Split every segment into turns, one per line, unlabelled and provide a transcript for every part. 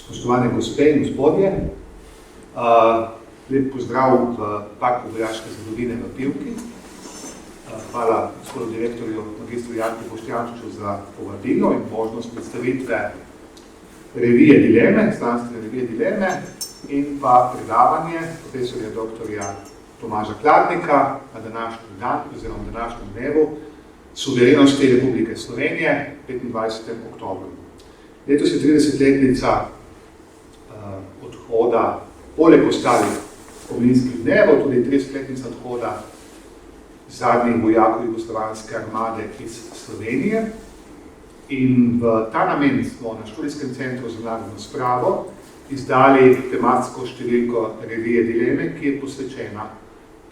Spoštovane gospe in gospodje, lep pozdrav v Parku vojaške zgodovine v Pivki. Hvala gospodu direktorju magistru Janku Boštjančiču za povabilo in možnost predstavitve revije Dileme, znanstvene revije Dileme in pa predavanje profesorja doktorja Tomaža Kladnika na današnji dan, oziroma na današnjem dnevu suverenosti Republike Slovenije, 25. oktobru. Letos je 30-letnica odhoda, poleg ostalih spominskih dnevov, tudi 30-letnica odhoda zadnjih vojakov jugoslovanske armade iz Slovenije. In v ta namen smo na Študijskem centru za narodno spravo izdali tematsko številko revije Dileme, ki je posvečena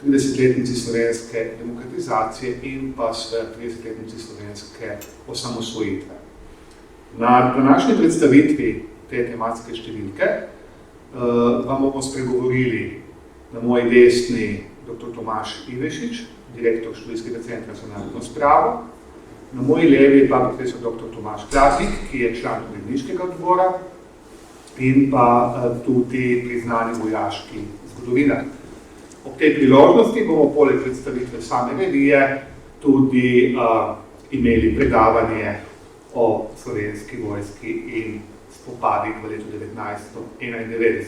30-letnici slovenske demokratizacije in pa 30-letnici slovenske osamosvojitve. Na današnji predstavitvi te tematske številke vam bomo spregovorili na moji desni dr. Tomaž Ivešič, direktor Študijskega centra za narodno spravo, na moji levi pa profesor dr. Tomaž Kladnik, ki je član uredniškega odbora in pa tudi priznani vojaški zgodovinar. Ob tej priložnosti bomo poleg predstavitve same revije tudi imeli predavanje o slovenski vojski in spopadih v letu 1991.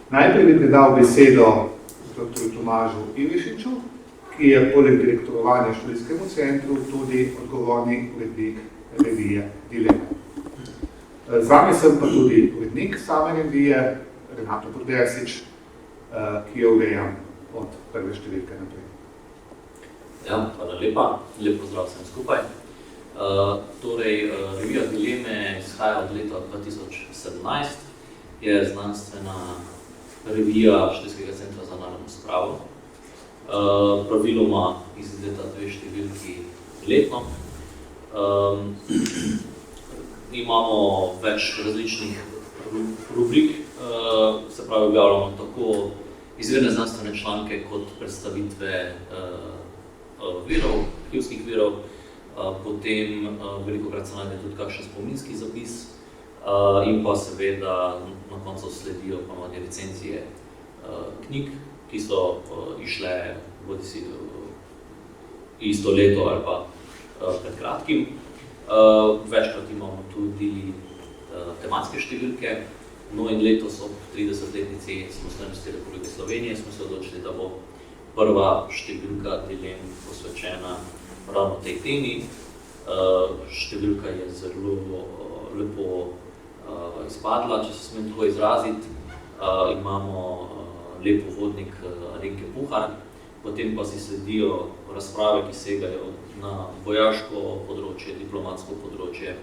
Najprej bi predal besedo dr. Tomažu Ivešiču, ki je poleg direktorovanja Študijskemu centru tudi odgovorni urednik revije Dileme. Z vami sem pa tudi urednik same revije, Renato Podbersič, ki jo urejam od prve številke naprej.
Ja, hvala lepa. Lep pozdrav vsem skupaj. Revija Dileme izhaja od leta 2017, je znanstvena revija Študijskega centra za narodno spravo. Praviloma izgleda 2 številki letno. Imamo več različnih rubrik, se pravi objavljamo tako izvirne znanstvene članke kot predstavitve virov, arhivskih virov, potem velikokrat se najde tudi kakšen spominski zapis in pa seveda na koncu sledijo ponovadi recenzije knjig, ki so išle bodisi isto leto ali pa pred kratkim. Večkrat imamo tudi tematske številke. No in letos ob 30-letnici samostojnosti Republike Slovenije smo se odločili, da bo prva številka Dilem posvečena ravno tej temi. Številka je zelo lepo izpadla, če se smem tako izraziti. Imamo lep uvodnik Alenke Puhar, potem pa si sledijo razprave, ki segajo na vojaško področje, diplomatsko področje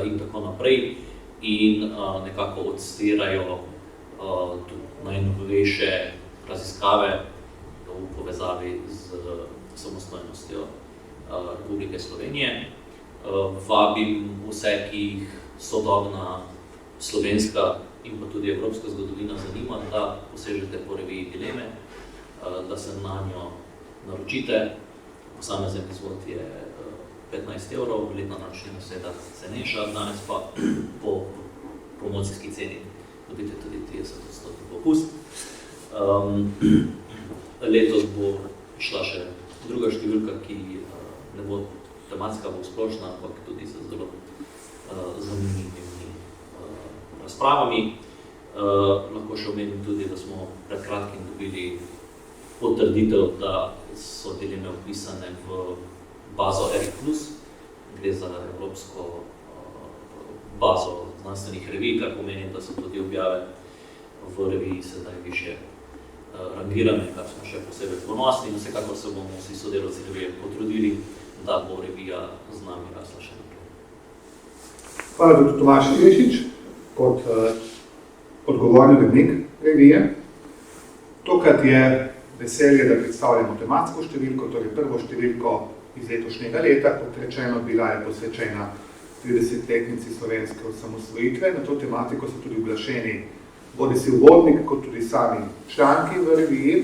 in tako naprej. In nekako odstirajo najnovejše raziskave v povezavi z samostojnostjo Republike Slovenije. Vabim vse, ki jih sodobna slovenska in pa tudi evropska zgodovina zanima, da posežete po reviji Dileme, da se na njo naročite. Posamezen izvod je 15 €, letna naročnina seveda cenejša, danes pa po promocijski ceni dobite tudi 30% popust. Letos bo šla še druga številka, ki ne bo tematska, bo splošna, ampak tudi z zelo zanimivimi razpravami. Lahko še omenim tudi, da smo pred kratkim dobili potrditev, da so Dileme vpisane v bazo ERIC+, gre za evropsko bazo znanstvenih revij, kar pomeni, da so tudi objave v reviji sedaj višje rangirane, kar smo še posebej ponosni in vsekakor se bomo vsi sodelavci revije potrudili, da bo revija z nami rasla še naprej.
Hvala, dr. Tomaž Ivešič, kot odgovorni urednik revije. Tokrat je veselje, da predstavljamo tematsko številko, torej prvo številko iz letošnjega leta, kot rečeno, bila je posvečena 30-letnici slovenske osamosvojitve. Na to tematiko so tudi uglašeni bodisi uvodnik, kot tudi sami članki v reviji.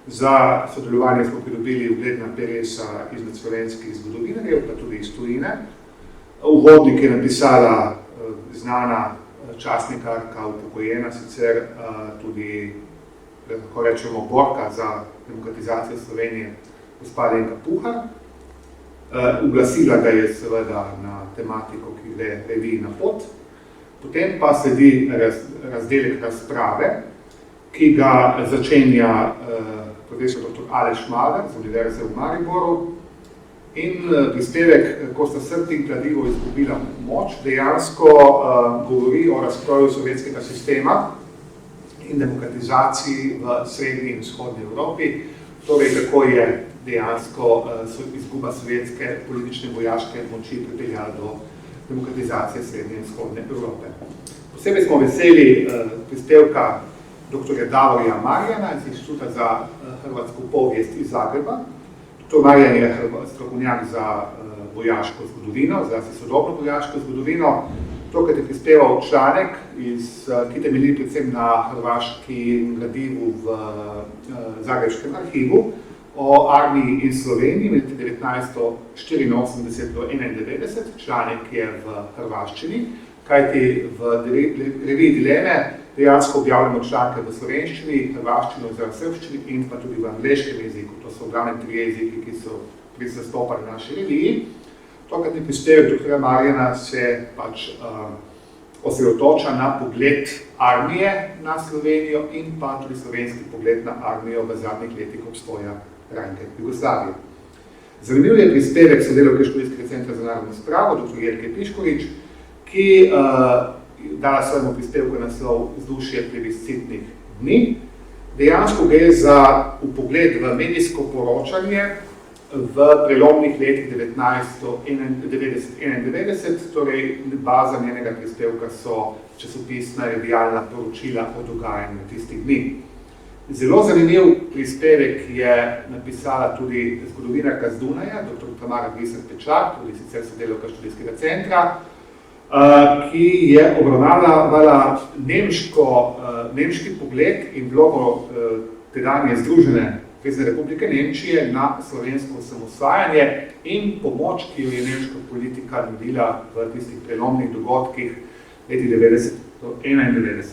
Za sodelovanje smo pridobili ugledna peresa izmed slovenskih zgodovinarjev, pa tudi iz tujine. Uvodnik je napisala znana častnikarka, upokojena sicer tudi, lahko rečemo, borka za demokratizacijo Slovenije, gospa Alenka Puhar. Uglasila ga je seveda na tematiko, ki gre reviji na pot. Potem pa sledi razdelek razprave, ki ga začenja profesor dr. Aleš Maler z Univerze v Mariboru. In prispevek Kosta Srt in Kladivo izgubila moč dejansko govori o razkroju sovjetskega sistema in demokratizaciji v srednji in vzhodni Evropi, torej kako je dejansko izguba sovjetske politične vojaške moči pripeljala do demokratizacije srednje in vzhodne Evrope. Posebej smo veseli prispevka dr. Davorja Marjana iz Inštituta za hrvatsko povijest iz Zagreba. Dr. Marjan je strokovnjak za vojaško zgodovino, zlasti sodobno vojaško zgodovino. Tokrat je prispeval članek, ki temelji predvsem na hrvaškem gradivu v Zagrebškem arhivu o armiji in Sloveniji med 1984 do 1991. Članek je v hrvaščini, kajti v reviji Dileme dejansko objavljamo članke v slovenščini, hrvaščini oziroma srbščini in pa tudi v angleškem jeziku. To so v glavnem 3 jeziki, ki so zastopali v naši reviji. Tokratni prispevek dr. Marjana se pač osredotoča na pogled armije na Slovenijo in pa tudi slovenski pogled na armijo v zadnjih letih obstoja Rajnke Jugoslavije. Zanimiv je prispevek sodelavke Študijskega centra za narodno spravo, dr. Jelke Piškorič, ki dala svojemu prispevku naslov Vzdušje plebiscitnih dni. Dejansko gre za vpogled v medijsko poročanje v prelomnih letih 1990-1991, torej baza njenega prispevka so časopisna revijalna poročila o dogajanju tistih dni. Zelo zanimiv prispevek je napisala tudi zgodovinarka z Dunaja, dr. Tamara Griser-Pečar, tudi sicer sodelavka Študijskega centra, ki je obravnavala nemški pogled in vlogo tedanje Združene Zvezne Republike Nemčije na slovensko samosvajanje in pomoč, ki jo je nemška politika nudila v tistih prelomnih dogodkih leti 90 do 91.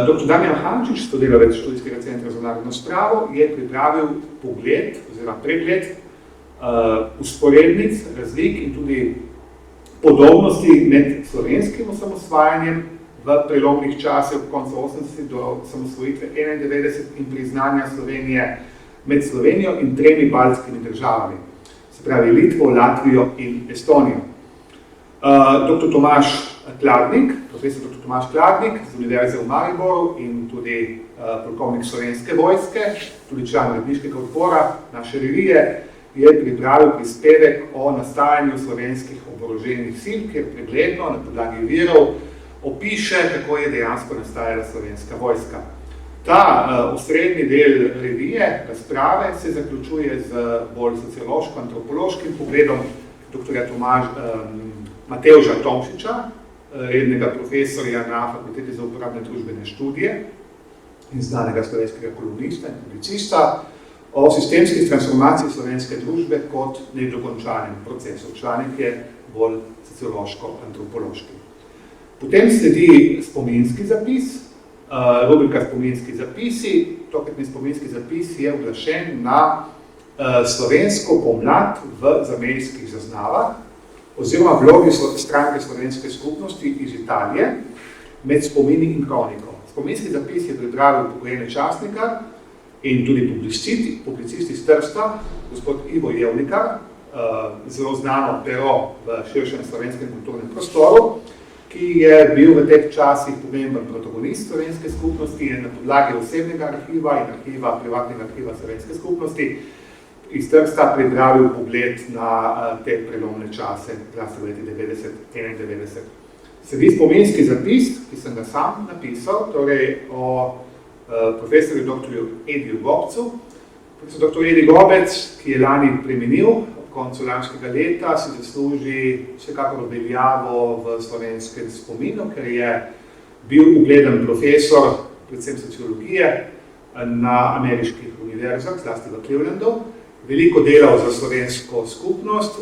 Dr. Damjan Hančič, sodelavec Študijskega centra za narodno spravo, je pripravil pogled oziroma pregled usporednic, razlik in tudi podobnosti med slovenskim osamosvajanjem v prelomnih časih od konca 80 do osamosvojitve 91 in priznanja Slovenije med Slovenijo in 3 baltskimi državami, se pravi Litvo, Latvijo in Estonijo. Dr. Tomaž Kladnik, profesor dr. Tomaž Kladnik z Univerze v Mariboru in tudi polkovnik Slovenske vojske, tudi član uredniškega odbora naše revije, je pripravil prispevek o nastajanju slovenskih oboroženih sil, kjer pregledno na podlagi virov opiše, kako je dejansko nastajala slovenska vojska. Ta osrednji del revije, razprave, se zaključuje z bolj sociološko-antropološkim pogledom dr. Matevža Tomšiča, rednega profesorja na Fakulteti za uporabne družbene študije in znanega slovenskega kolumnista in publicista, o sistemski transformaciji slovenske družbe kot nedokončanem procesu. Članek je bolj sociološko-antropološki. Potem sledi spominski zapis, rubrika spominski zapisi. Tokratni spominski zapis je uglašen na slovensko pomlad v zamejskih zaznavah oziroma vlogi stranke slovenske skupnosti iz Italije med spomini in kroniko. Spominski zapis je pripravil upokojeni častnikar in tudi publicist iz Trsta, gospod Ivo Jevnikar, zelo znano pero v širšem slovenskem kulturnem prostoru, ki je bil v teh časih pomemben protagonist slovenske skupnosti in na podlagi osebnega arhiva in privatnega arhiva slovenske skupnosti iz Trsta pripravil pogled na te prelomne čase, zlasti v leti 90-91. Sledi spominski zapis, ki sem ga sam napisal, torej o profesorju dr. Ediju Gobcu. Profesor dr. Edi Gobec, ki je lani preminil ob koncu lanskega leta, si zasluži vsekakor veljavo v slovenskem spominu, ker je bil ugleden profesor, predvsem sociologije, na ameriških univerzah, zlasti v Clevelandu, veliko delal za slovensko skupnost,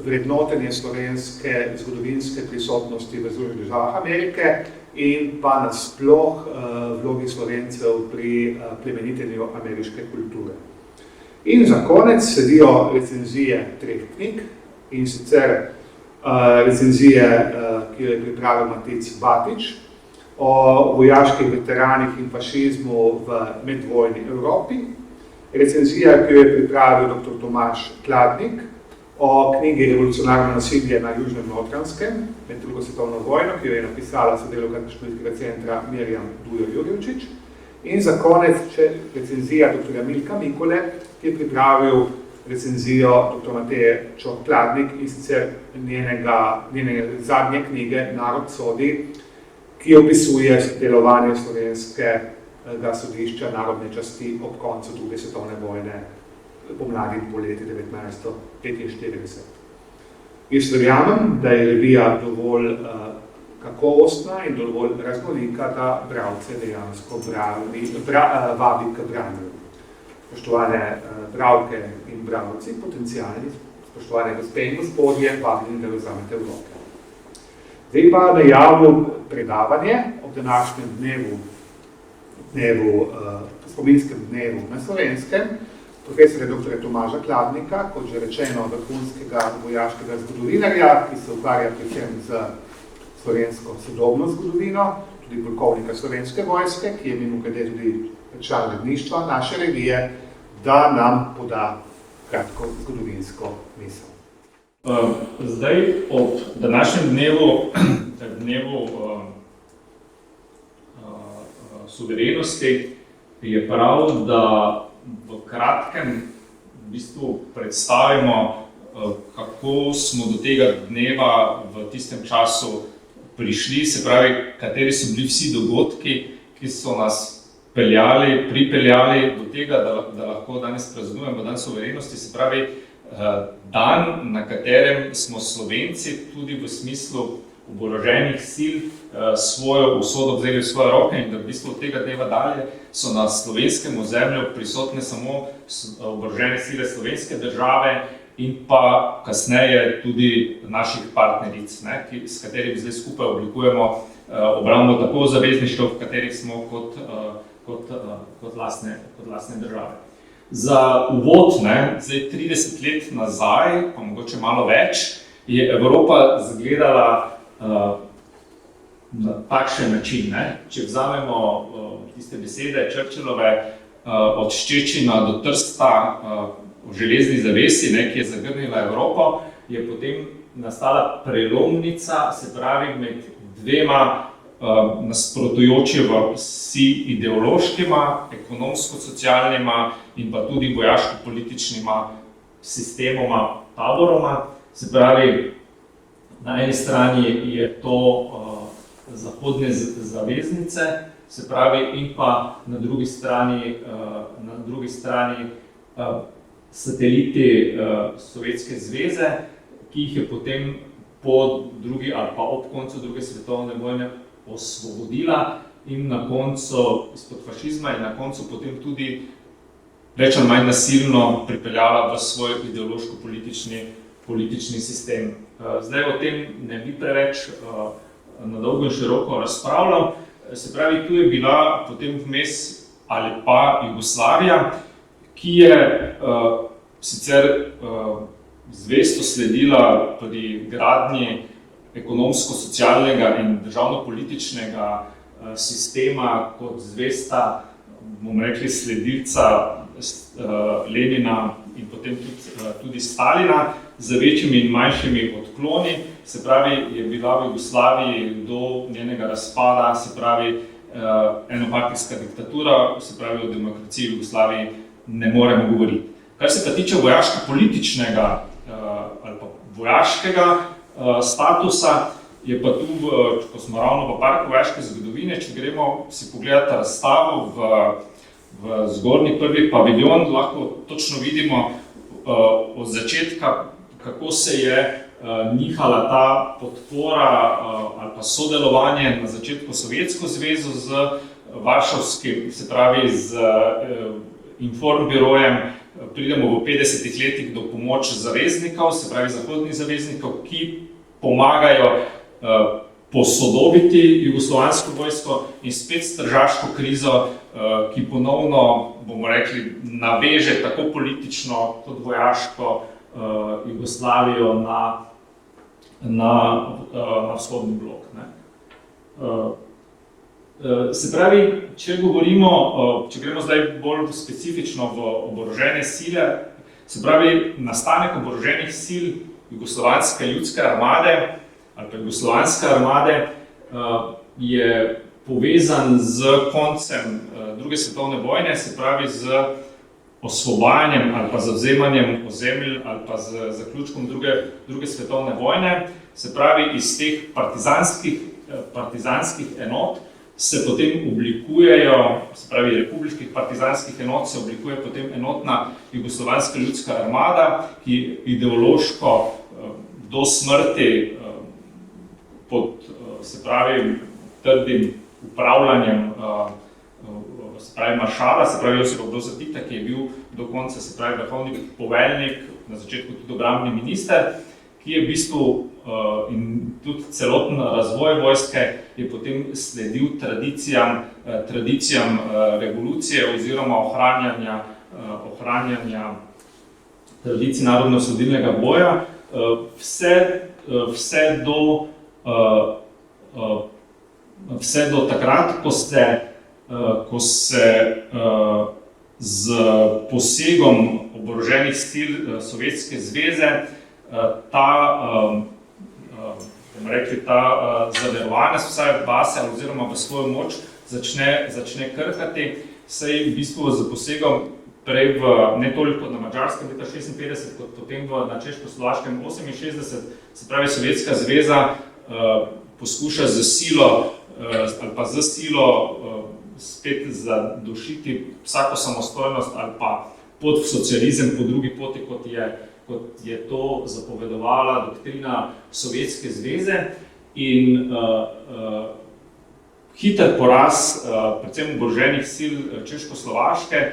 vrednotenje slovenske zgodovinske prisotnosti v Združenih državah Amerike in pa nasploh vlogi Slovencev pri plemenitenju ameriške kulture. In za konec sledijo recenzije 3 knjig, in sicer recenzije, ki jo je pripravil Matic Batič, o vojaških veteranih in fašizmu v medvojni Evropi, recenzija, ki jo je pripravil dr. Tomaž Kladnik o knjigi Revolucionarno nasilje na Južnem Notranjskem med drugo svetovno vojno, ki jo je napisala sodelavka študijskega centra Mirjam Dujo-Jurjevčič. In za konec recenzija dr. Milka Mikole, ki je pripravil recenzijo dr. Mateje Čor-Kladnik in sicer njene zadnje knjige Narod sodi, ki opisuje delovanje slovenskega sodišča narodne časti ob koncu druge svetovne vojne pomladi in poleti 1945. Jaz verjamem, da je revija dovolj kakovostna in dovolj raznolika, da bralce dejansko vabi k branju. Spoštovane bralke in bralci, potencialni, spoštovane gospe in gospodje, vabljeni, da jo vzamete v roke. Zdaj pa najavljam predavanje ob današnjem spominskem dnevu na Slovenskem, profesora dr. Tomaža Kladnika, kot že rečeno, vrhunskega vojaškega zgodovinarja, ki se ukvarja predvsem z slovensko sodobno zgodovino, tudi polkovnika Slovenske vojske, ki je mimogrede tudi član uredništva naše revije, da nam poda kratko zgodovinsko misel.
Zdaj, ob današnjem dnevu suverenosti je prav, da v kratkem v bistvu predstavimo, kako smo do tega dneva v tistem času prišli, se pravi, kateri so bili vsi dogodki, ki so nas pripeljali do tega, da lahko danes praznujemo dan suverenosti, se pravi, dan, na katerem smo Slovenci tudi v smislu oboroženih sil svojo usodo vzeli v svoje roke in da v bistvu od tega dneva dalje so na slovenskem ozemlju prisotne samo oborožene sile slovenske države in pa kasneje tudi naših partneric, s katerimi zdaj skupaj oblikujemo obrambo tako zavezništv, v katerih smo kot lastne države. Za uvod, zdaj 30 let nazaj, pa mogoče malo več, je Evropa izgledala na takšen način. Če vzamemo tiste besede Churchillove od Ščečina do Trsta o železni zavesi, ki je zagrnila Evropo, je potem nastala prelomnica, se pravi, med dvema nasprotujočima si ideološkima, ekonomsko-socialnima in pa tudi vojaško-političnima sistemoma, taboroma. Se pravi, na eni strani je to zahodne zaveznice, se pravi, in pa na drugi strani sateliti Sovjetske zveze, ki jih je potem po drugi ali pa ob koncu druge svetovne vojne osvobodila in na koncu izpod fašizma in na koncu potem tudi več ali manj nasilno pripeljala v svoj ideološko-politični sistem. Zdaj o tem ne bi preveč na dolgo in široko razpravljal. Se pravi, tu je bila potem vmes ali pa Jugoslavija, ki je sicer zvesto sledila pri gradnji ekonomsko-socialnega in državno-političnega sistema kot zvesta, bomo rekli, sledilca Lenina in potem tudi Stalina z večjimi in manjšimi odkloni. Se pravi, je bila v Jugoslaviji do njenega razpada, se pravi, enopartijska diktatura, se pravi, o demokraciji v Jugoslaviji ne moremo govoriti. Kar se pa tiče vojaško-političnega ali pa vojaškega statusa, je pa tu, ko smo ravno v parku vojaške zgodovine, če gremo si pogledati razstavo v zgornji prvi paviljon, lahko točno vidimo od začetka, kako se je nihala ta podpora ali pa sodelovanje na začetku Sovjetsko zvezo z Varšavskim, se pravi z Informbirojem pridemo v 50 letih do pomoči zaveznikov, se pravi zahodnih zaveznikov, ki pomagajo posodobiti jugoslovansko vojsko in spet s tržaško krizo, ki ponovno, bomo rekli, naveže tako politično kot vojaško Jugoslavijo na vzhodni blok. Se pravi, če gremo zdaj bolj specifično v oborožene sile, se pravi, nastanek oboroženih sil Jugoslovanske ljudske armade ali pa Jugoslovanske armade je povezan z koncem druge svetovne vojne, se pravi z osvobajanjem ali pa zavzemanjem ozemelj ali pa z zaključkom druge svetovne vojne, se pravi iz teh partizanskih enot se potem oblikujejo, se pravi republiških partizanskih enot se oblikuje potem enotna Jugoslovanska ljudska armada, ki ideološko do smrti pod, se pravi, trdim upravljanjem se pravi maršala, se pravi Josipa Broza Tita, ki je bil do konca, se pravi, vrhovni poveljnik, na začetku tudi obrambni minister, ki je v bistvu in tudi celoten razvoj vojske je potem sledil tradicijam revolucije oziroma ohranjanja tradicij narodno-osvobodilnega boja, vse do takrat, ko se z posegom oboroženih sil Sovjetske zveze ta zaverovanost vsaj vase oziroma v svojo moč začne krhati, saj v bistvu z posegom prej ne toliko na Madžarskem leta 56, kot potem na Češko-Slovaškem 68, se pravi Sovjetska zveza poskuša z silo spet zadušiti vsako samostojnost ali pa pot v socializem po drugi poti, kot je to zapovedovala doktrina Sovjetske zveze in hiter poraz predvsem oboroženih sil Češko-Slovaške,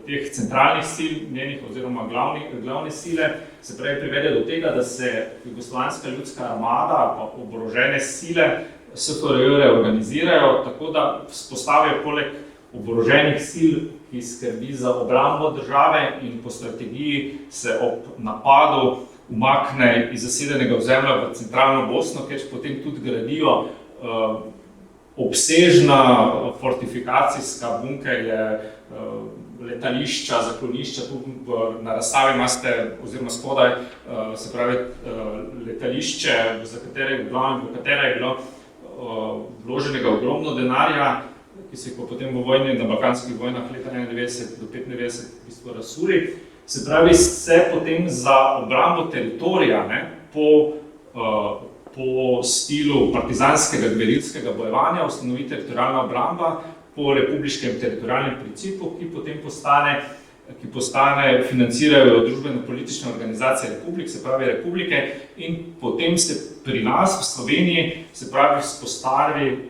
teh centralnih sil, njenih oziroma glavne sile, se pravi privede do tega, da se Jugoslovanska ljudska armada ali pa oborožene sile SFRJ reorganizirajo, tako da vzpostavijo poleg oboroženih sil, ki skrbi za obrambo države in po strategiji se ob napadu umakne iz zasedenega ozemlja v centralno Bosno, kjer potem tudi gradijo obsežna fortifikacijska bunkerje, letališča, zaklonišča, tu na razstavi imate, oziroma spodaj, se pravi letališče, v katere je bilo vloženega ogromno denarja, ki so jih pa potem v vojni, na balkanskih vojnah leta 1991 do 1995 v bistvu razsuli. Se pravi, se potem za obrambo teritorija po stilu partizanskega gverilskega bojevanja ustanovi teritorialna obramba po republiškem teritorialnem principu, ki potem financirajo družbeno-politične organizacije republik, se pravi republike, in potem se pri nas v Sloveniji, se pravi, vzpostavi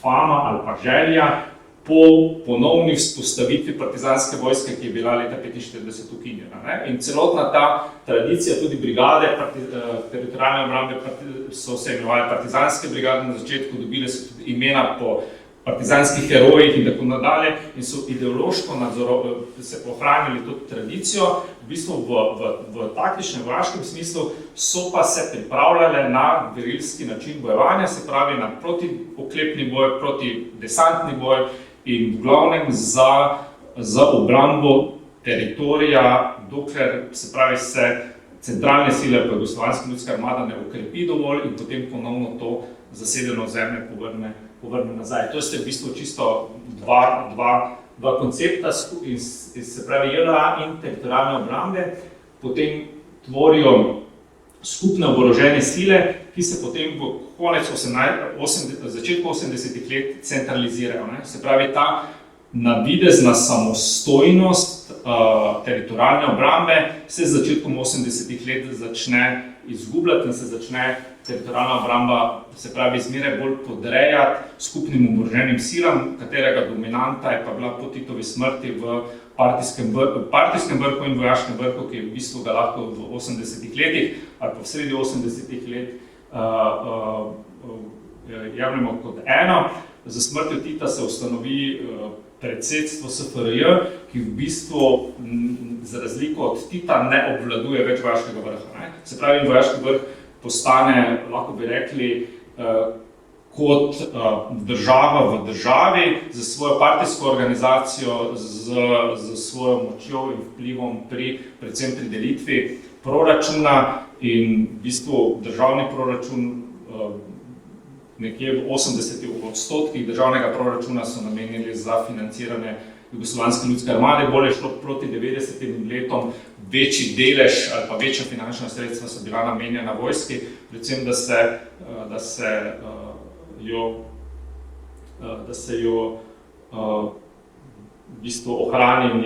fama ali pa želja po ponovni vzpostavitvi partizanske vojske, ki je bila leta 1945 ukinjena. In celotna ta tradicija, tudi brigade teritorialne obrambe so se imenovali partizanske brigade, na začetku dobile so tudi imena po partizanskih herojih in tako nadalje in so ideološko se ohranili to tradicijo, v bistvu v taktičnem vojaškem smislu so pa se pripravljale na gverilski način bojevanja, se pravi na protioklepni boj, protidesantni boj in v glavnem za obrambo teritorija, dokler se pravi se centralne sile pa Jugoslovanska ljudska armada ne ukrepi dovolj in potem ponovno to zasedeno ozemlje povrne nazaj. To ste v bistvu čisto dva koncepta, se pravi JLA in teritorialne obrambe, potem tvorijo skupne oborožene sile, ki se potem v začetku 80-ih let centralizirajo. Se pravi, ta navidezna samostojnost teritorialne obrambe se z začetkom 80-ih let začne izgubljati in se začne teritorialna obramba, se pravi, zmeraj bolj podrejati skupnim oboroženim silam, katerega dominanta je pa bila po Titovi smrti v partijskem vrhu in vojaškem vrhu, ki je v bistvu ga lahko v 80-ih letih ali pa v sredi 80-ih let jemljemo kot eno. Za smrtjo Tita se ustanovi predsedstvo SFRJ, ki v bistvu za razliko od Tita ne obvladuje več vojaškega vrha. Se pravi, vojaški vrh postane, lahko bi rekli, kot država v državi, z svojo partijsko organizacijo, z svojo močjo in vplivom predvsem pri delitvi proračuna in v bistvu državni proračun nekje v 80% državnega proračuna so namenili za financiranje Jugoslovanske ljudske armade, bolje šlo proti 90. letom, večji delež ali pa večja finančna sredstva so bila namenjena vojski, predvsem da se jo v bistvu ohrani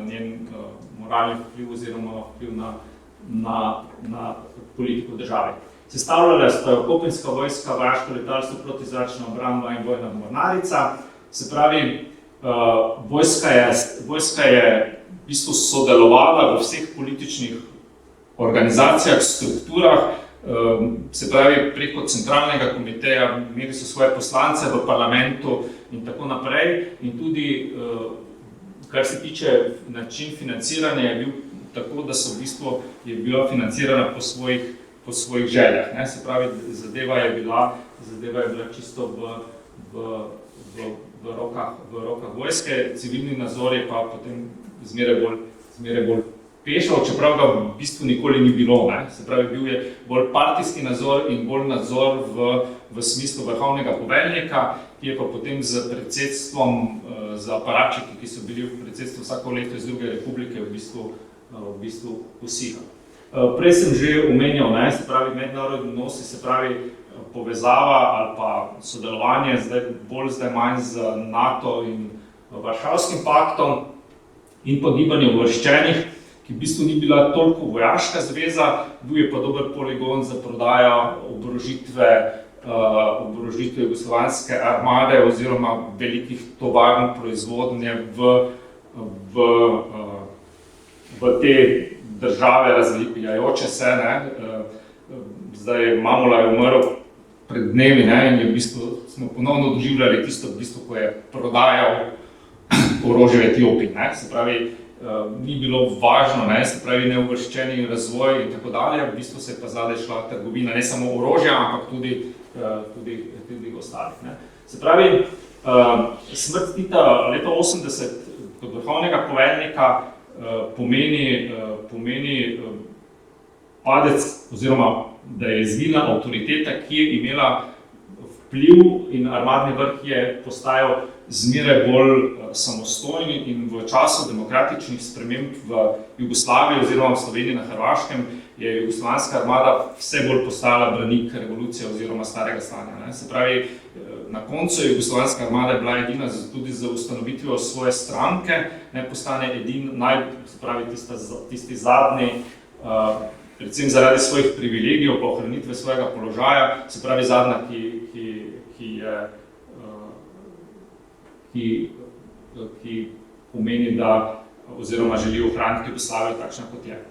njen moralni vpliv oziroma vpliv na politiko države. Sestavljale sta jo kopenska vojska, vojaško letalstvo, protizračna obramba in vojna mornarica. Se pravi, vojska je v bistvu sodelovala v vseh političnih organizacijah, strukturah, se pravi preko centralnega komiteja, imeli so svoje poslance v parlamentu in tako naprej. In tudi, kar se tiče način financiranja, je bil tako, da so v bistvu je bila financirana po svojih željah. Se pravi, zadeva je bila čisto v rokah vojske, civilni nadzor je pa potem zmeraj bolj pešal, čeprav ga v bistvu nikoli ni bilo. Se pravi, bil je bolj partijski nadzor in bolj nadzor v smislu vrhovnega poveljnika, ki je pa potem z predsedstvom, z aparačiki, ki so bili v predsedstvu vsako leto iz druge republike, v bistvu posihal. Prej sem že omenjal, se pravi, mednarodni odnosi, se pravi, povezava ali pa sodelovanje bolj manj z NATO in Varšavskim paktom in pa gibanje uvrščenih, ki v bistvu ni bila toliko vojaška zveza, bil je pa dober poligon za prodajo oborožitve Jugoslovanske armade oziroma velikih tovarn proizvodnje v te države razvijajoče se. Zdaj Mamula je umrl pred dnevi in je v bistvu smo ponovno doživljali tisto, v bistvu, ko je prodajal orožje v Etiopiji. Se pravi, ni bilo važno, se pravi, neuvrščeni razvoj in tako dalje, v bistvu se je pa zadaj šla trgovina ne samo orožja, ampak tudi ostalih. Se pravi, smrt Tita leta 80 kot vrhovnega poveljnika pomeni padec oziroma da je izginila avtoriteta, ki je imela vpliv in armadni vrh je postajal zmeraj bolj samostojni in v času demokratičnih sprememb v Jugoslaviji oziroma v Sloveniji na Hrvaškem je jugoslovanska armada vse bolj postala branik revolucije oziroma starega stanja. Se pravi, na koncu je jugoslovanska armada bila edina tudi z ustanovitvijo svoje stranke, postane tisti zadnji, predvsem zaradi svojih privilegijev pa ohranitve svojega položaja, se pravi zadnja, ki pomeni, da oziroma želi ohraniti Jugoslavijo takšna, kot je.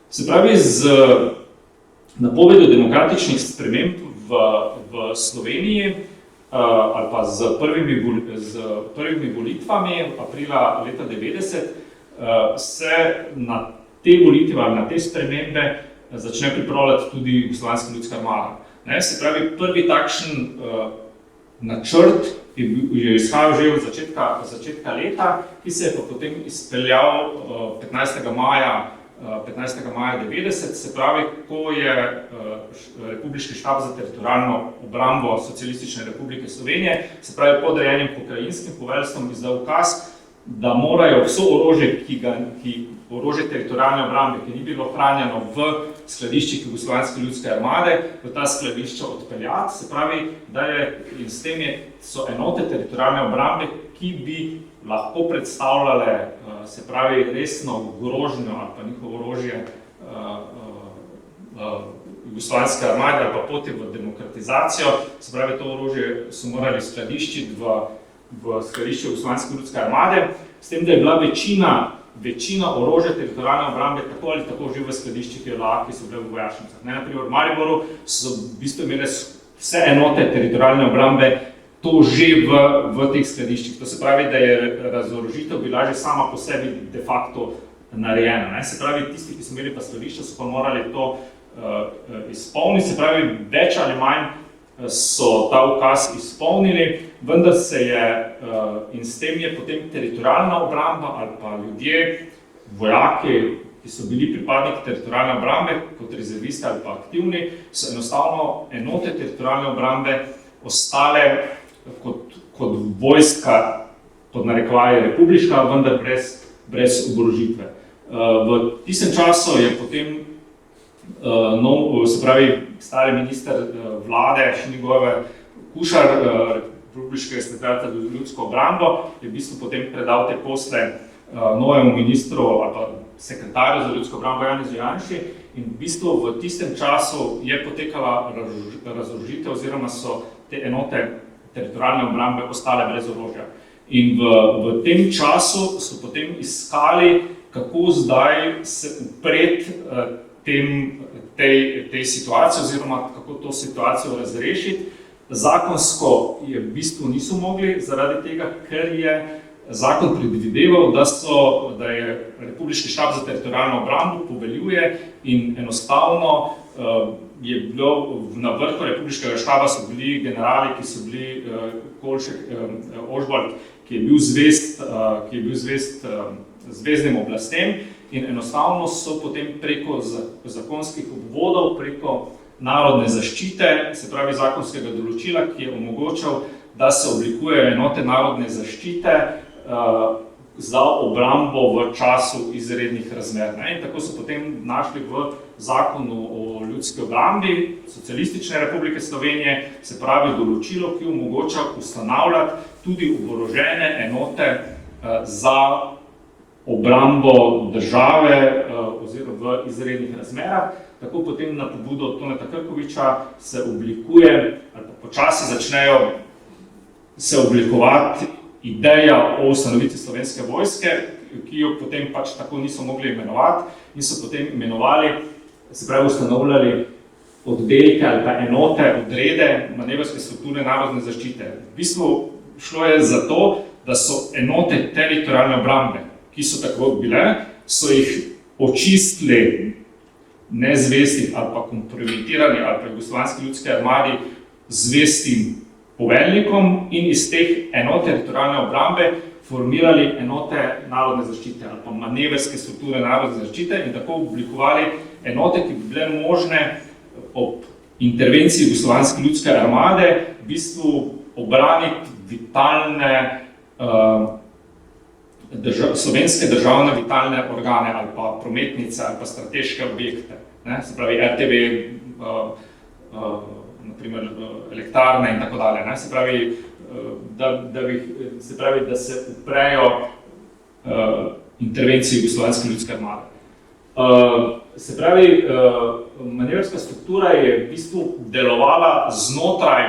Se pravi, z napovedjo demokratičnih sprememb v Sloveniji ali pa z prvimi volitvami aprila leta 90 se na te volitve ali na te spremembe začne pripravljati tudi Jugoslovanska ljudska armada. Se pravi, prvi takšen načrt je izhajal že od začetka leta, ki se je pa potem izpeljal 15. maja 90, se pravi, ko je Republiški štab za teritorialno obrambo Socialistične republike Slovenije, se pravi podrejenim pokrajinskim poveljstvom izdal ukaz, da morajo vso orožje teritorialne obrambe, ki ni bilo hranjeno v skladiščih Jugoslovanske ljudske armade, v ta skladišča odpeljati, se pravi, da je in s tem so enote teritorialne obrambe, ki bi lahko predstavljale se pravi resno grožnjo ali pa njihovo orožje jugoslovanske armade ali pa poti v demokratizacijo, se pravi, to orožje so morali skladiščiti v skladišče jugoslovanske ljudske armade, s tem, da je bila večina orožja teritorialne obrambe tako ali tako že v skladiščih JLA, ki so bile v vojašnicah. Naprimer, v Mariboru so v bistvu imele vse enote teritorialne obrambe to že v teh skladiščih. To se pravi, da je razorožitev bila že sama po sebi de facto narejena. Se pravi, tisti, ki so imeli pa skladišča, so pa morali to izpolniti. Se pravi, več ali manj so ta ukaz izpolnili, vendar se je in s tem je potem teritorialna obramba ali pa ljudje, vojaki, ki so bili pripadniki teritorialne obrambe, kot rezervisti ali pa aktivni, so enostavno enote teritorialne obrambe ostale kot vojska, pod narekovaji republiška, vendar brez oborožitve. V tistem času je potem se pravi, stari minister vlade Šinigojeve Kušar, republiškega sekretarja za ljudsko obrambo, je v bistvu potem predal te posle novemu ministru ali pa sekretarju za ljudsko obrambo Janezu Janši in v bistvu v tistem času je potekala razorožitev oziroma so te enote teritorialne obrambe ostale brez orožja. In v tem času so potem iskali, kako zdaj se upreti tej situaciji oziroma kako to situacijo razrešiti. Zakonsko je v bistvu niso mogli zaradi tega, ker je zakon predvideval, da je Republiški štab za teritorialno obrambo poveljuje in enostavno je bilo na vrhu Republiškega štaba so bili generali, ki so bili Kolšek, Ožbalt, ki je bil zvest zvezdnim oblastem in enostavno so potem preko zakonskih obvodov, preko narodne zaščite, se pravi zakonskega določila, ki je omogočal, da se oblikujejo enote narodne zaščite za obrambo v času izrednih razmer. In tako so potem našli v zakonu o ljudski obrambi Socialistične republike Slovenije, se pravi določilo, ki omogoča ustanavljati tudi oborožene enote za obrambo države oziroma v izrednih razmerah. Tako potem na pobudo Toneta Krkoviča se oblikuje, ali pa počasi začnejo se oblikovati ideja o ustanovitvi Slovenske vojske, ki jo potem pač tako niso mogli imenovati in so potem imenovali, se pravi ustanovljali oddelke ali pa enote, odrede manevrske strukture narodne zaščite. V bistvu šlo je za to, da so enote teritorialne obrambe, ki so tako bile, so jih očistili nezvestih ali pa kompromitirani ali pa jugoslovanski ljudski armadi zvestim poveljnikom in iz teh enot teritorialne obrambe formirali enote narodne zaščite ali pa manevrske strukture narodne zaščite in tako oblikovali enote, ki bi bile možne ob intervenciji jugoslovanske ljudske armade v bistvu obraniti vitalne slovenske državne vitalne organe ali pa prometnice ali pa strateške objekte. Se pravi RTV, naprimer elektrarne in tako dalje. Se pravi, da se uprejo intervenciji jugoslovanske ljudske armade. Se pravi, manevrska struktura je v bistvu delovala znotraj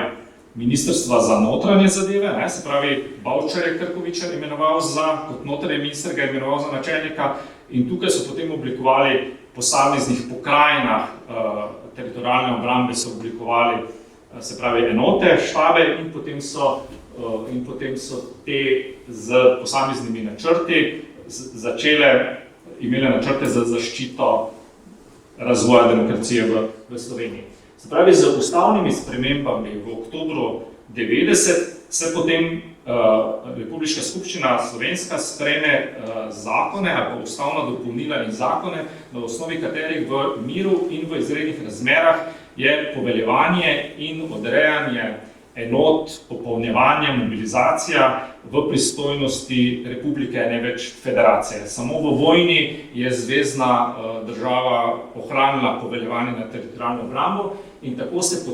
Ministrstva za notranje zadeve, se pravi, Bavčar je Krkoviča imenoval kot notranji minister, ga je imenoval za načelnika in tukaj so potem oblikovali posameznih pokrajinah teritorialne obrambe, so oblikovali, se pravi, enote, štabe in potem so te z posameznimi načrti imele načrte za zaščito razvoja demokracije v Sloveniji. Se pravi, z ustavnimi spremembami v oktobru 90 se potem Republiška skupščina Slovenska sprejme zakone ali pa ustavna dopolnila in zakone, na osnovi katerih v miru in v izrednih razmerah je poveljevanje in odrejanje enot, popolnjevanje, mobilizacija v pristojnosti republike, ne več federacije. Samo v vojni je zvezna država ohranila poveljevanje na teritorialno obrambo in tako se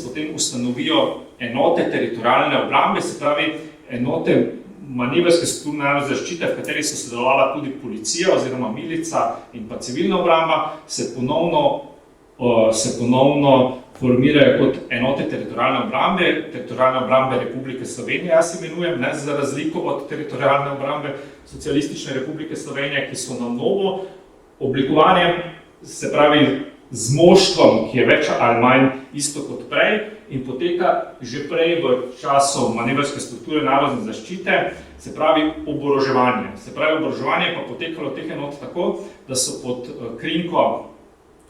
potem ustanovijo enote teritorialne obrambe, se pravi enote manevrske strukture narodne zaščite, v kateri so sodelovala tudi policija oziroma milica in pa civilna obramba, se ponovno formirajo kot enote teritorialne obrambe Republike Slovenije, jaz imenujem, ne, za razliko od teritorialne obrambe Socialistične Republike Slovenije, ki so na novo oblikovanje, se pravi z moštvom, ki je več ali manj isto kot prej in poteka že prej v času manevrske strukture narodne zaščite, se pravi oboroževanje. Se pravi, oboroževanje pa potekalo teh enot tako, da so pod krinko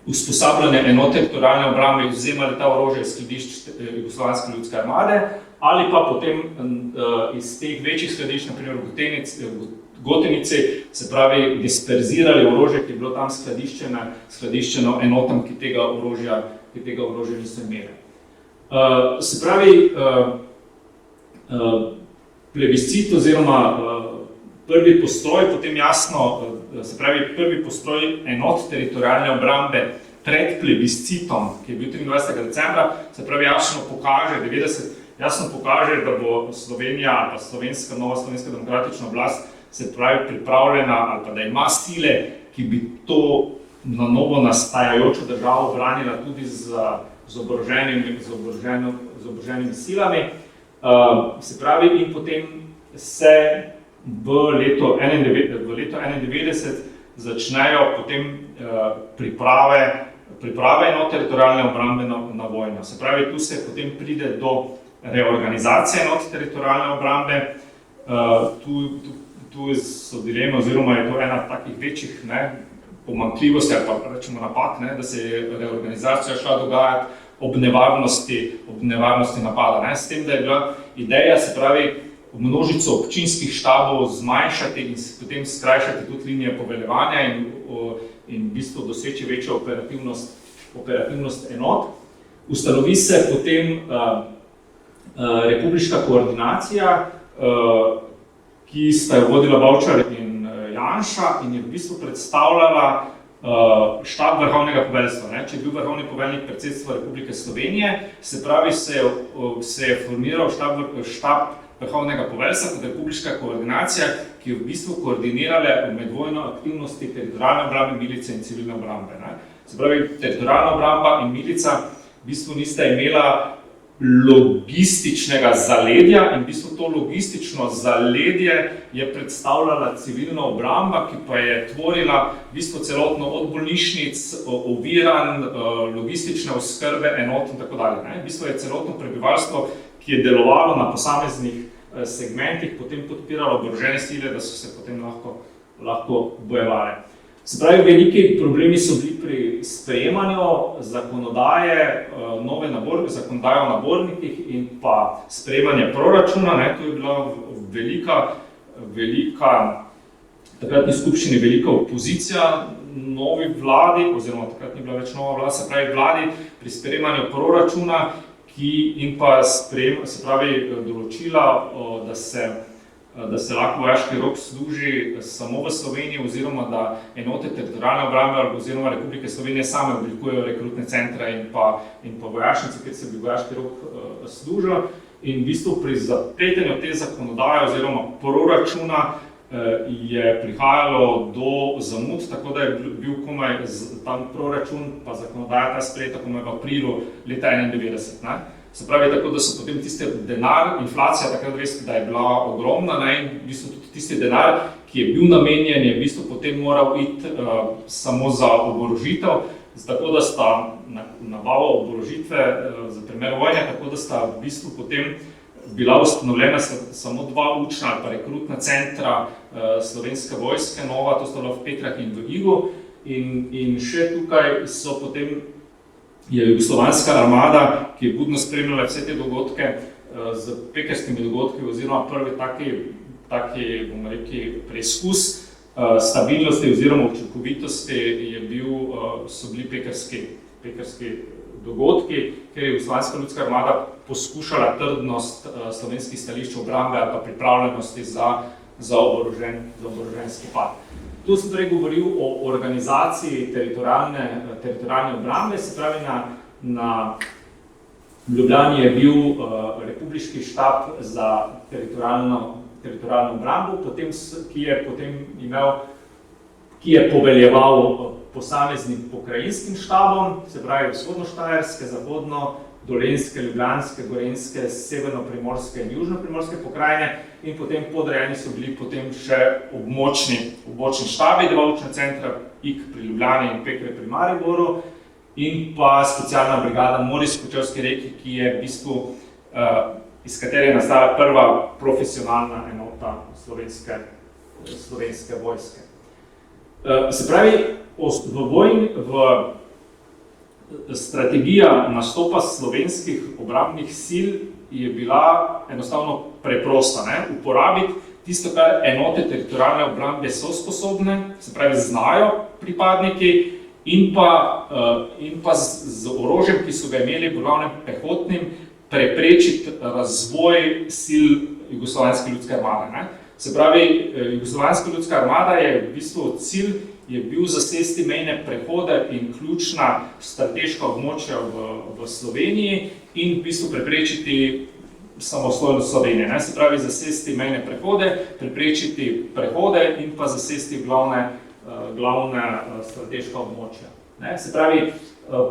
usposabljanja enot teritorialne obrambe vzemali ta orožje iz skladišč Jugoslovanske ljudske armade ali pa potem iz teh večjih skladišč, na primer Gotenici, se pravi disperzirali orožje, ki je bilo tam skladiščeno enotam, ki tega orožja niso imeli. Se pravi, plebiscit oziroma prvi postroj, potem jasno, se pravi prvi postroj enot teritorialne obrambe pred plebiscitom, ki je bil 23. decembra, se pravi jasno pokaže, da bo Slovenija ali pa nova slovenska demokratična oblast se pravi pripravljena ali pa da ima sile, ki bi to na novo nastajajočo državo branila tudi z oboroženimi silami. Se pravi, in potem se v letu 1991 začnejo potem priprave enot teritorialne obrambe na vojno. Se pravi, tu se potem pride do reorganizacije enot teritorialne obrambe. Tu so dileme, oziroma je to ena takih večjih pomanjkljivosti ali pa rečemo napak, da se je reorganizacija šla dogajati ob nevarnosti napada. S tem, da je bila ideja, se pravi, množico občinskih štabov zmanjšati in potem skrajšati tudi linije poveljevanja in v bistvu doseči večjo operativnost enot. Ustanovi se potem republiška koordinacija, ki sta jo vodila Bavčar in Janša in je v bistvu predstavljala štab vrhovnega poveljstva. Če je bil vrhovni poveljnik predsedstva Republike Slovenije, se pravi, se je formiral štab vrhovnega poveljstva kot republiška koordinacija, ki je v bistvu koordinirala medvojno aktivnosti teritorialne obrambe, milice in civilne obrambe. Se pravi, teritorialna obramba in milica v bistvu nista imela logističnega zaledja in v bistvu to logistično zaledje je predstavljala civilna obramba, ki pa je tvorila v bistvu celotno od bolnišnic, oviran, logistične oskrbe, enot in tako dalje. V bistvu je celotno prebivalstvo, ki je delovalo na posameznih segmentih, potem podpiralo oborožene sile, da so se potem lahko bojevale. Se pravi, veliki problemi so bili pri sprejemanju zakonodaje, zakonodaje o nabornikih in pa sprejemanje proračuna. To je bila velika, takratni skupščini velika opozicija novi vladi, oziroma takrat ni bila več nova vlada, se pravi vladi pri sprejemanju proračuna, in pa se pravi določila, da se lahko vojaški rok služi samo v Sloveniji oziroma da enote teritorialne obrambe oziroma Republike Slovenije same oblikujejo rekrutne centre in pa vojašnice, kjer se bi vojaški rok služil. In v bistvu pri zapletenju te zakonodaje oziroma proračuna je prihajalo do zamud, tako da je bil komaj tam proračun pa zakonodaja ta sprejeta komaj v aprilu leta 1991. Se pravi, tako da so potem tiste denar, inflacija takrat veste, da je bila ogromna, in v bistvu tudi tisti denar, ki je bil namenjen, je v bistvu potem moral iti samo za oborožitev, tako da sta nabavo oborožitve za primer vojne, tako da sta v bistvu potem bila ustanovljena samo dva učna ali pa rekrutna centra Slovenske vojske, nova, to sta bila v Petrah in v Igu, in še tukaj so potem je jugoslovanska armada, ki je budno spremljala vse te dogodke z pekarskimi dogodki, oziroma prvi taki bomo rekli, preizkus stabilnosti oziroma učinkovitosti so bili pekarski dogodki, ker je jugoslovanska ljudska armada poskušala trdnost slovenskih stališč obrambe ali pa pripravljenosti za oborožen spopad. Tu sem prej govoril o organizaciji teritorialne obrambe, se pravi na Ljubljani je bil republiški štab za teritorialno teritorialno obrambo, ki je poveljeval posameznim pokrajinskim štabom, se pravi vzhodno-štajerske, zahodno-dolenjske, ljubljanske, gorenjske, severno-primorske in južno-primorske pokrajine in potem podrejeni so bili potem še območni štabi, dva učna centra, IK pri Ljubljani in Pekre pri Mariboru in pa specialna brigada Moris v Kočevski Reki, ki je v bistvu, iz katere je nastala prva profesionalna enota slovenske vojske. Se pravi, strategija nastopa slovenskih obrambnih sil je bila enostavno preprosta, uporabiti tisto, kar enote teritorialne obrambe so sposobne, se pravi, znajo pripadniki in pa z orožjem, ki so ga imeli v glavnem pehotnim, preprečiti razvoj sil Jugoslovanske ljudske armade. Se pravi, Jugoslovanska ljudska armada je v bistvu cilj je bil zasesti mejne prehode in ključna strateška območja v Sloveniji in v bistvu preprečiti samostojnost Slovenije. Se pravi, zasesti mejne prehode, preprečiti prehode in pa zasesti glavne strateška območja. Se pravi,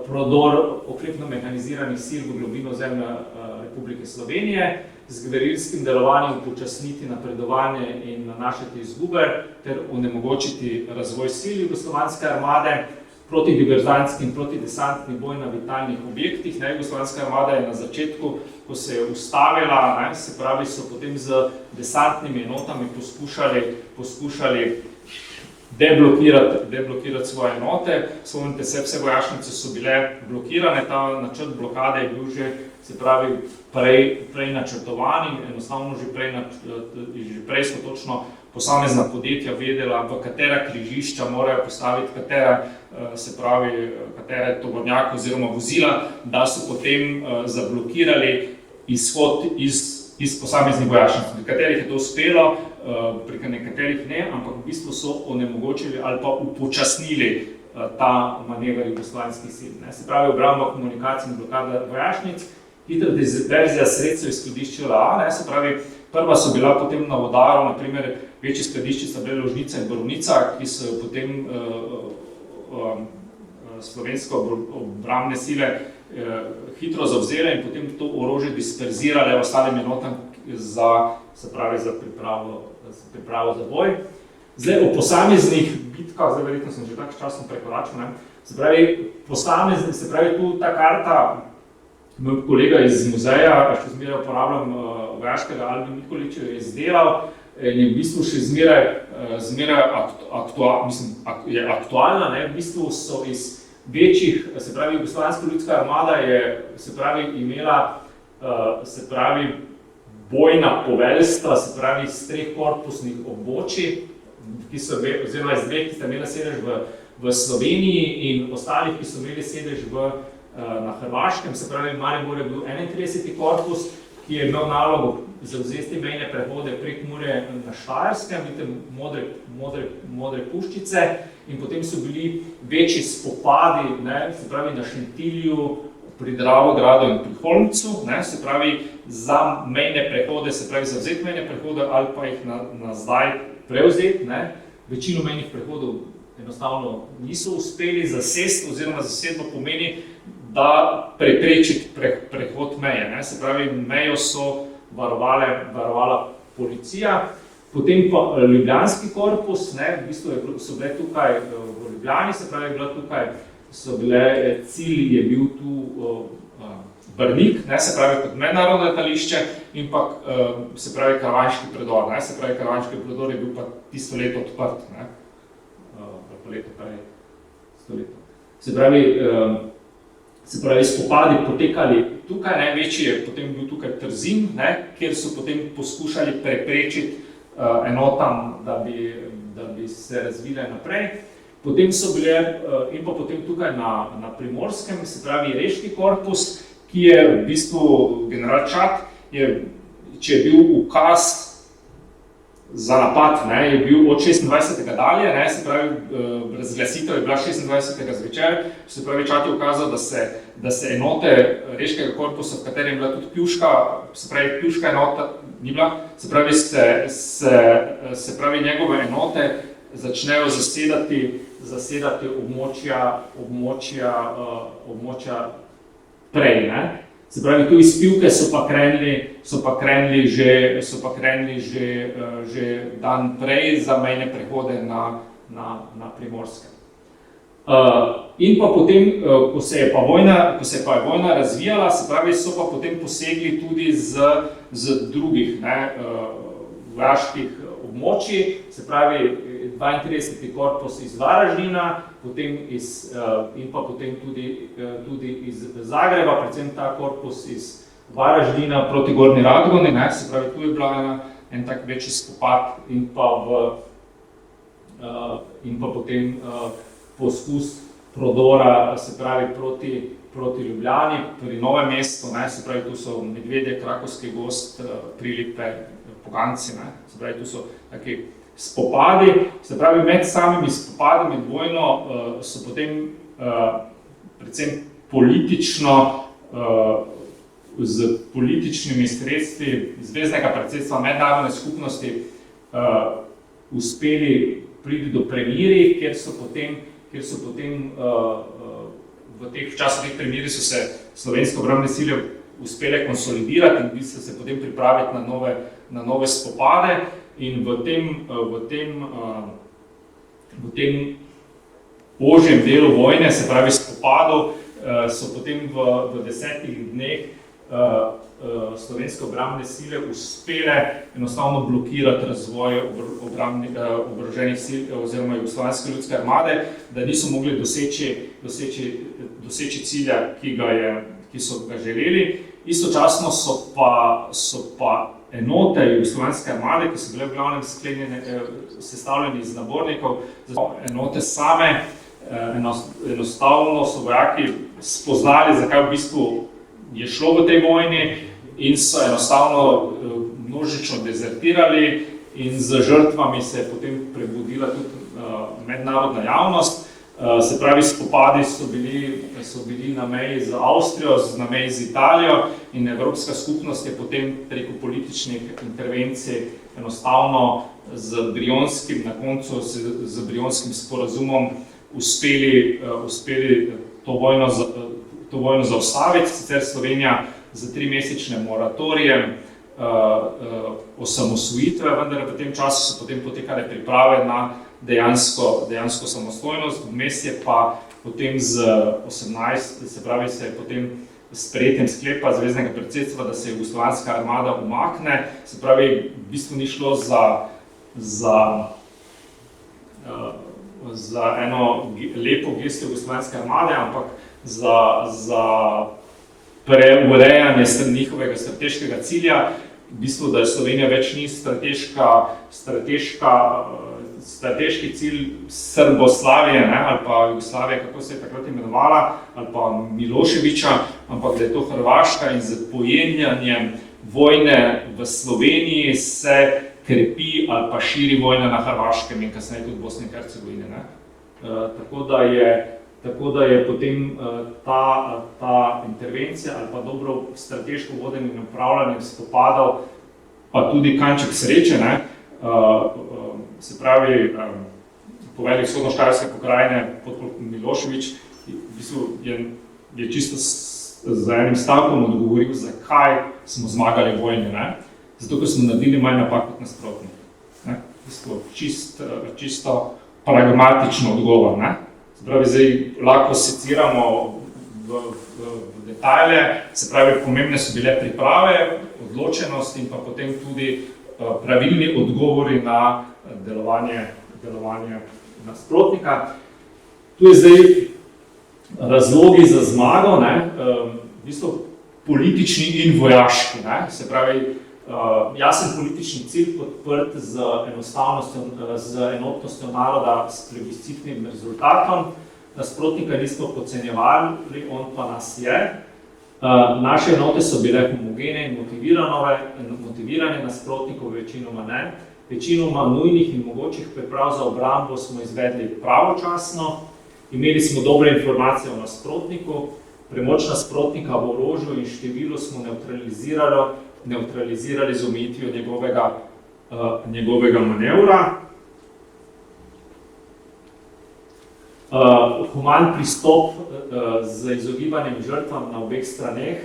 prodor okrepno mehaniziranih sil v globino ozemlja Republike Slovenije, z gverilskim delovanjem upočasniti napredovanje in nanašati izgube ter onemogočiti razvoj sil Jugoslovanske armade proti diverzantski in protidesantni boj na vitalnih objektih. Jugoslovanska armada je na začetku, ko se je ustavila, se pravi, so potem z desantnimi enotami poskušali deblokirati svoje enote. Spomnite se, vse vojašnice so bile blokirane, ta načrt blokade je bil že, se pravi, prej načrtovan in enostavno že prej so točno posamezna podjetja vedela, v katera križišča morajo postaviti, katere tovornjake oziroma vozila, da so potem zablokirali izhod iz posameznih vojašnic. Pri katerih je to uspelo, pri nekaterih ne, ampak v bistvu so onemogočili ali pa upočasnili ta manever jugoslovanskih sil. Se pravi, obramba komunikacij in blokada vojašnic, hitra diverzija sredstev iz skladišča A, se pravi, prva so bila potem na udaru, naprimer večji skladišči sta bile Ložnica in Borovnica, ki so potem slovenske obrambne sile hitro zavzele in potem to orožje disperzirale ostalim enotam za pripravo za boj. Zdaj, o posameznih bitkah, zdaj verjetno sem že tak časom prekoračil, se pravi, tu ta karta, moj kolega iz muzeja, še zmeraj uporabljam vojaškega Albin Nikolič, je izdelal in je v bistvu še zmeraj aktualna, v bistvu so iz večjih, se pravi, Jugoslovanska ljudska armada je, se pravi, imela, se pravi, bojna poveljstva, se pravi, iz 3 korpusnih območij, oziroma iz 2, ki sta imela sedež v Sloveniji in ostalih, ki so imeli sedež na Hrvaškem, se pravi, Maribor je bil 31. korpus, ki je imel nalogo zavzeti mejne prehode prek Mure na Štajerskem, vidite modre puščice, in potem so bili večji spopadi, se pravi, na Šentilju, pri Dravogradu in pri Holmcu, se pravi, za mejne prehode, se pravi, zavzeti mejne prehode ali pa jih zdaj prevzeti. Večino mejnih prehodov enostavno niso uspeli zasesti, oziroma zasedbo pomeni, da preprečiti prehod meje. Se pravi, mejo so varovala policija, potem pa Ljubljanski korpus, v bistvu so bile tukaj v Ljubljani, se pravi, cilj je bil tu Brnik, se pravi, kot mednarodno letališče in pa, se pravi, Karavanški predor. Se pravi, Karavanški predor je bil pa tisto leto odprt, leto prej, 100 leto. Se pravi, spopadi potekali tukaj, največji je potem bil tukaj Trzin, kjer so potem poskušali preprečiti enotam, da bi se razvile naprej. Potem so bile, in pa potem tukaj na Primorskem, se pravi, Reški korpus, ki je v bistvu general Čat, če je bil ukaz za napad, ne, je bil od 26. dalje, ne, se pravi, razglasitev je bila 26. zvečer, se pravi, Čad je ukazal, da se enote Reškega korpusa, v katerem je bila tudi Pivška, se pravi, Pivška enota ni bila, se pravi, njegove enote začnejo zasedati območja prej, ne. Se pravi, tu iz Pivke so pa krenili že dan prej za mejne prehode na Primorskem. In pa potem, ko se je pa vojna razvijala, se pravi, so pa potem posegli tudi z drugih, ne, vojaških območij, se pravi, 32. korpus iz Varaždina, in pa potem tudi iz Zagreba, predvsem ta korpus iz Varaždina proti Gornji Radgoni, ne, se pravi, tu je bila en tak večji spopad in pa potem poskus prodora, se pravi, proti Ljubljani, pri Novem mestu, ne, se pravi, tu so Medvedje, Krakovski gozd, Prilipe, Poganci, ne, se pravi, tu so taki spopadi, se pravi, med samimi spopadi, med vojno, so potem predvsem politično, z političnimi sredstvi zveznega predsedstva mednarodne skupnosti uspeli priti do premirij, kjer so potem v času teh premirij so se slovenske obrambne sile uspele konsolidirati in so se potem pripraviti na nove spopade. In v tem ožjem delu vojne, se pravi spopadov, so potem v 10 dneh slovenske obrambne sile uspele enostavno blokirati razvoj oboroženih sil oziroma Jugoslovanske ljudske armade, da niso mogli doseči cilja, ki so ga želeli. Istočasno so pa enote Jugoslovanske armade, ki so bile v glavnem sestavljene iz nabornikov, enote same, enostavno so vojaki spoznali, zakaj v bistvu je šlo v tej vojni in so enostavno množično dezertirali in z žrtvami se je potem prebudila tudi mednarodna javnost. Se pravi, spopadi so bili na meji z Avstrijo, na meji z Italijo in Evropska skupnost je potem preko političnih intervencij enostavno na koncu z Brionskim sporazumom uspeli to vojno zaustaviti, sicer Slovenija z 3-mesečnim moratorijem osamosvojitve, vendar v tem času so potem potekale priprave na dejansko samostojnost. Vmes je pa potem se je potem s sprejetjem sklepa zveznega predsedstva, da se Jugoslovanska armada umakne, se pravi, v bistvu ni šlo za eno lepo gesto Jugoslovanske armade, ampak za preurejanje njihovega strateškega cilja, v bistvu, da Slovenija več ni strateški cilj Srboslavije, ne, ali pa Jugoslavije, kako se je takrat imenovala, ali pa Miloševića, ampak da je to Hrvaška in z pojenjanjem vojne v Sloveniji se krepi ali pa širi vojna na Hrvaškem in kasneje tudi Bosni in Hercegovini. Tako da je potem ta intervencija ali pa dobro strateško vodenje in upravljanje spopadov, pa tudi kanček sreče, ne, se pravi, poveljnik vzhodnoštajerske pokrajine podpolkovnik Milošević v bistvu je čisto z enim stavkom odgovoril, zakaj smo zmagali v vojni, ne? Zato, ker smo naredili manj napak kot nasprotnik. V bistvu čisto pragmatično odgovor, ne? Se pravi, zdaj lahko seciramo v detajle, se pravi, pomembne so bile priprave, odločenost in pa potem tudi pravilni odgovori na delovanje nasprotnika. Tu je zdaj razlogi za zmago, ne, v bistvu politični in vojaški, ne, se pravi, jasen politični cilj podprt z enotnostjo naroda s plebiscitnim rezultatom. Nasprotnika nismo podcenjevali, on pa nas je. Naše enote so bile homogene in motivirane, nasprotnikov večinoma ne. Večinoma nujnih in mogočih priprav za obrambo smo izvedli pravočasno, imeli smo dobre informacije o nasprotniku, premoč nasprotnika v orožju in številu smo nevtralizirali z omejitvijo njegovega manevra. Human pristop z izogibanjem žrtvam na obeh straneh,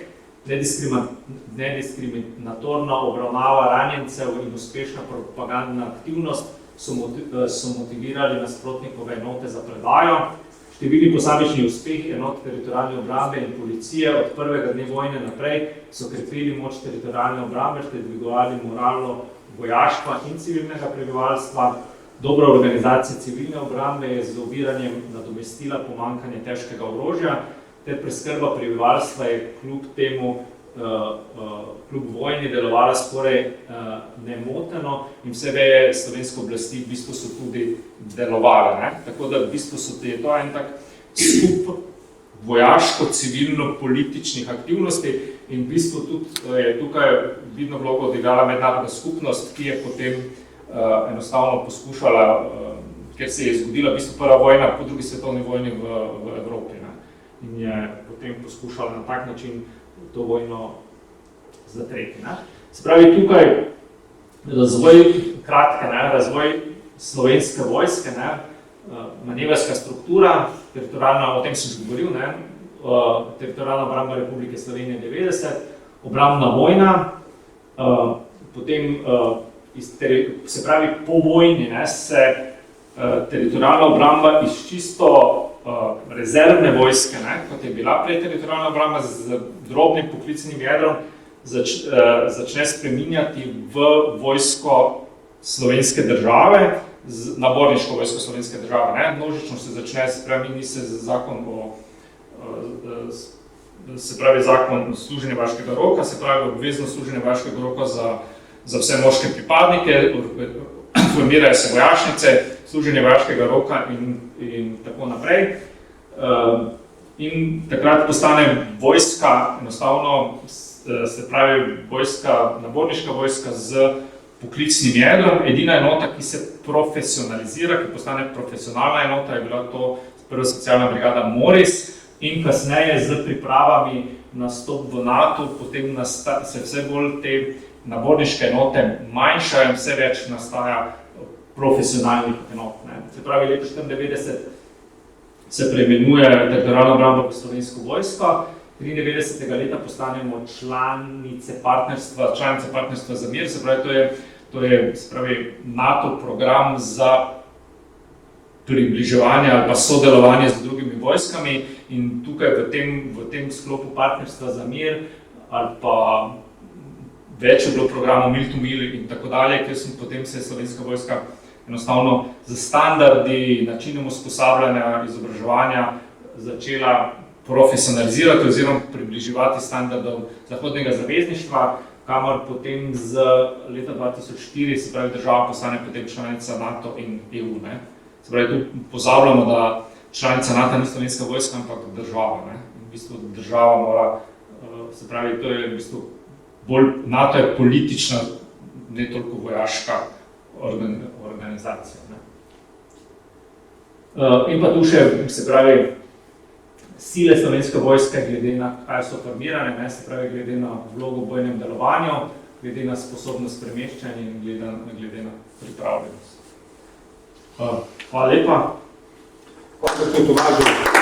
nediskriminatorna obravnava ranjencev in uspešna propagandna aktivnost so motivirali nasprotnikove enote za predajo. Številni posamični uspehi enot teritorialne obrambe in policije od prvega dne vojne naprej so krepili moč teritorialne obrambe ter dvigovali moralo vojaštva in civilnega prebivalstva. Dobra organizacija civilne obrambe je z oviranjem nadomestila pomanjkanje težkega orožja, ter preskrba prebivalstva je kljub vojni delovala skoraj nemoteno in vse veje slovenske oblasti v bistvu so tudi delovale. Ne? Tako da v bistvu so to en tak skup vojaško-civilno-političnih aktivnosti in v bistvu tudi je tukaj vidno vlogo odigrala mednarodna skupnost, ki je potem enostavno poskušala, ker se je zgodila v bistvu prva vojna po drugi svetovni vojni v Evropi. Ne? In je potem poskušala na tak način to vojno zatreti. Ne? Se pravi, tukaj razvoj slovenske vojske, ne? Manevrska struktura, teritorialna, o tem sem že govoril, ne? Teritorialna obramba Republike Slovenije 90, obrambna vojna, potem se pravi, po vojni se teritorialna obramba iz čisto rezervne vojske, kot je bila prej teritorialna obramba z drobnim poklicnim jedrom, začne spreminjati v vojsko slovenske države, naborniško vojsko slovenske države. Množično se začne spreminjati se zakon služenja vojaškega roka, se pravi obvezno služenje vojaškega roka za vse moške pripadnike, formirajo se vojašnice, služenje vojaškega roka in tako naprej. In takrat postane vojska, enostavno se pravi naborniška vojska z poklicnim jedrom. Edina enota, ki se profesionalizira, ki postane profesionalna enota, je bila to prva socialna brigada Moris in kasneje z pripravami na stop v NATO, potem se vse bolj te naborniške enote manjšajo in vse več nastaja profesionalnih enot. Se pravi, leta 1994 se preimenuje teritorialna obramba v Slovensko vojsko, 1993. leta postanemo članice partnerstva za mir, se pravi, to je NATO program za približevanje ali pa sodelovanje z drugimi vojskami in tukaj v tem sklopu partnerstva za mir ali pa več je bilo programov Mil to Mil in tako dalje, ker potem se je Slovenska vojska enostavno z standardi, načinom usposabljanja, izobraževanja začela profesionalizirati oziroma približevati standardov zahodnega zavezništva, kamor potem z leta 2004, se pravi, država postane potem članica NATO in EU. Se pravi, tu pozabljamo, da članica NATO ni slovenska vojska, ampak država. V bistvu država mora, se pravi, to je v bistvu bolj, NATO je politična, ne toliko vojaška organizacija. In pa tu še, se pravi, sile slovenske vojske, glede na kaj so formirane, se pravi, glede na vlogo v bojnem delovanju, glede na sposobnost premeščanja in glede na pripravljenost. Hvala lepa.
Hvala, gospod Tomaž.